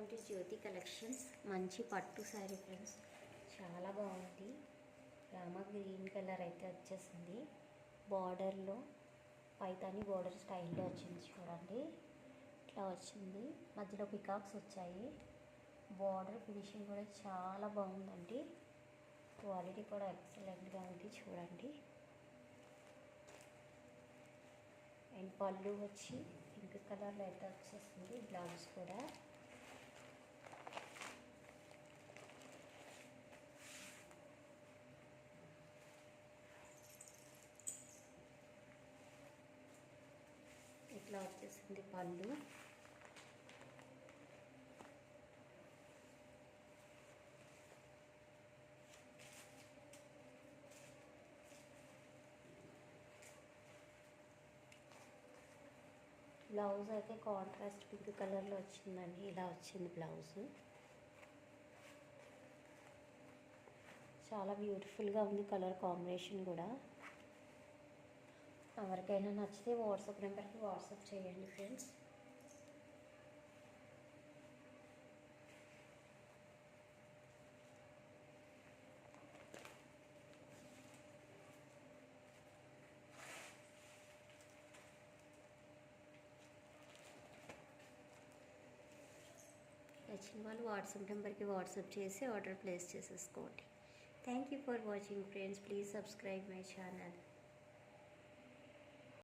Welcome to Jyothi collections. మంచి పట్టు sari friends, చాలా బాగుంది. రామ గ్రీన్ కలర్ అయితే వచ్చేసింది. బార్డర్లో పైతాని బార్డర్ స్టైల్లో వచ్చింది చూడండి. ఇట్లా వచ్చింది, మధ్యలో పికాక్స్ వచ్చాయి. బార్డర్ ఫినిషింగ్ కూడా చాలా బాగుందండి. క్వాలిటీ కూడా ఎక్సలెంట్గా ఉంది చూడండి. అండ్ పళ్ళు వచ్చి పింక్ కలర్లో అయితే వచ్చేసింది. బ్లౌజ్ కూడా ఇట్లా వచ్చేసింది. పళ్ళు బ్లౌజ్ అయితే కాంట్రాస్ట్ పింక్ కలర్లో వచ్చిందండి. ఇలా వచ్చింది బ్లౌజ్. చాలా బ్యూటిఫుల్గా ఉంది కలర్ కాంబినేషన్ కూడా. ఎవరికైనా నచ్చితే వాట్సాప్ నెంబర్కి వాట్సాప్ చేయండి ఫ్రెండ్స్. నచ్చిన వాళ్ళు వాట్సాప్ నెంబర్కి వాట్సాప్ చేసి ఆర్డర్ ప్లేస్ చేసేసుకోండి. Thank you for watching friends. Please subscribe my channel.